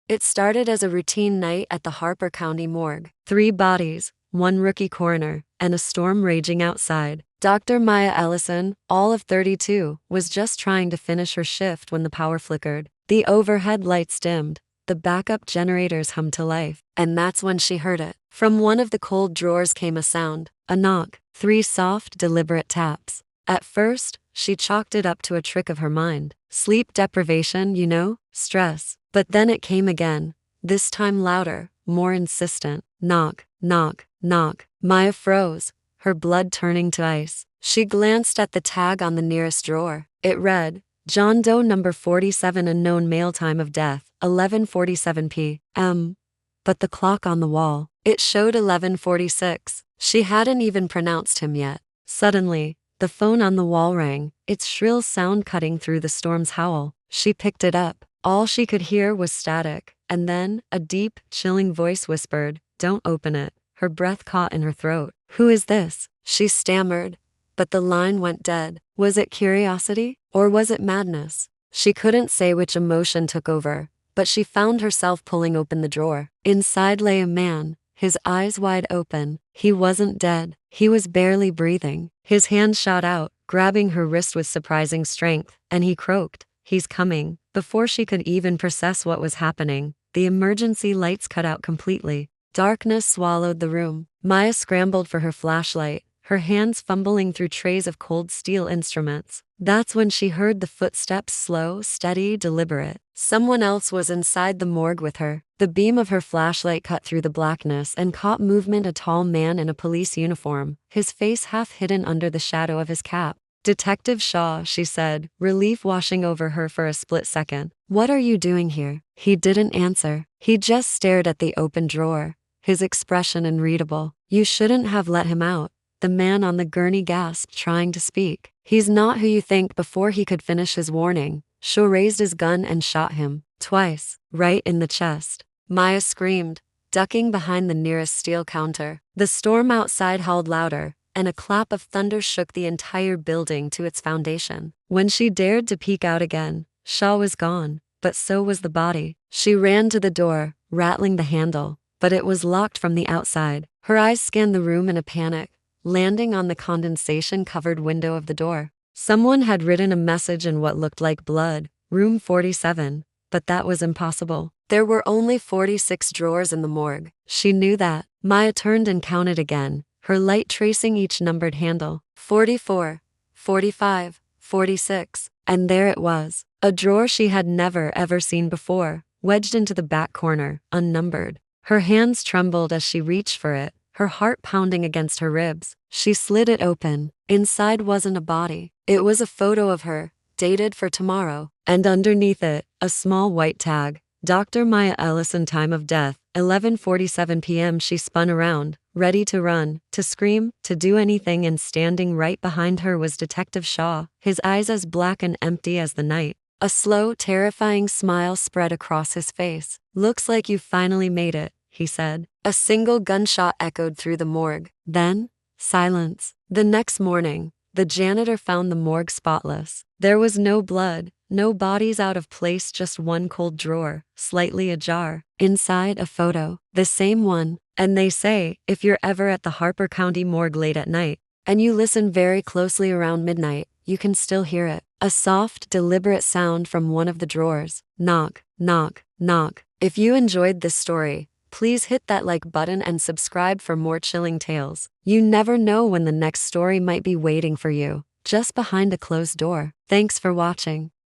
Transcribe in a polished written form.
It started as a routine night at the Harper County Morgue. 3 bodies, 1 rookie coroner, and a storm raging outside. Dr. Maya Ellison, all of 32, was just trying to finish her shift when the power flickered. The overhead lights dimmed. The backup generators hummed to life, and that's when she heard it. From one of the cold drawers came a sound, a knock, 3 soft, deliberate taps. At first, she chalked it up to a trick of her mind. Sleep deprivation, you know, stress. But then it came again, this time louder, more insistent. Knock, knock, knock. Maya froze, her blood turning to ice. She glanced at the tag on the nearest drawer. It read, John Doe number 47, unknown male, time of death, 11:47 p.m. But the clock on the wall, it showed 11:46. She hadn't even pronounced him yet. Suddenly, the phone on the wall rang, its shrill sound cutting through the storm's howl. She picked it up. All she could hear was static, and then, a deep, chilling voice whispered, "Don't open it." Her breath caught in her throat. "Who is this?" she stammered, but the line went dead. Was it curiosity? Or was it madness? She couldn't say which emotion took over, but she found herself pulling open the drawer. Inside lay a man, his eyes wide open. He wasn't dead. He was barely breathing. His hand shot out, grabbing her wrist with surprising strength, and he croaked, "He's coming." Before she could even process what was happening, the emergency lights cut out completely. Darkness swallowed the room. Maya scrambled for her flashlight, her hands fumbling through trays of cold steel instruments. That's when she heard the footsteps, slow, steady, deliberate. Someone else was inside the morgue with her. The beam of her flashlight cut through the blackness and caught movement, a tall man in a police uniform, his face half hidden under the shadow of his cap. "Detective Shaw," she said, relief washing over her for a split second. "What are you doing here?" He didn't answer. He just stared at the open drawer, his expression unreadable. "You shouldn't have let him out." The man on the gurney gasped, trying to speak. "He's not who you think." Before he could finish his warning, Shaw raised his gun and shot him. Twice, right in the chest. Maya screamed, ducking behind the nearest steel counter. The storm outside howled louder, and a clap of thunder shook the entire building to its foundation. When she dared to peek out again, Shaw was gone, but so was the body. She ran to the door, rattling the handle, but it was locked from the outside. Her eyes scanned the room in a panic, landing on the condensation-covered window of the door. Someone had written a message in what looked like blood, "Room 47, but that was impossible. There were only 46 drawers in the morgue. She knew that. Maya turned and counted again, her light tracing each numbered handle. 44, 45, 46, and there it was. A drawer she had never ever seen before, wedged into the back corner, unnumbered. Her hands trembled as she reached for it, her heart pounding against her ribs. She slid it open. Inside wasn't a body. It was a photo of her, dated for tomorrow, and underneath it, a small white tag. Dr. Maya Ellison, time of death, 11:47 p.m. She spun around, ready to run, to scream, to do anything, and standing right behind her was Detective Shaw, his eyes as black and empty as the night. A slow, terrifying smile spread across his face. "Looks like you finally made it," he said. A single gunshot echoed through the morgue. Then, silence. The next morning, the janitor found the morgue spotless. There was no blood, no bodies out of place, just one cold drawer, slightly ajar. Inside, a photo, the same one. And they say, if you're ever at the Harper County Morgue late at night, and you listen very closely around midnight, you can still hear it. A soft, deliberate sound from one of the drawers. Knock, knock, knock. If you enjoyed this story, please hit that like button and subscribe for more chilling tales. You never know when the next story might be waiting for you, just behind a closed door. Thanks for watching.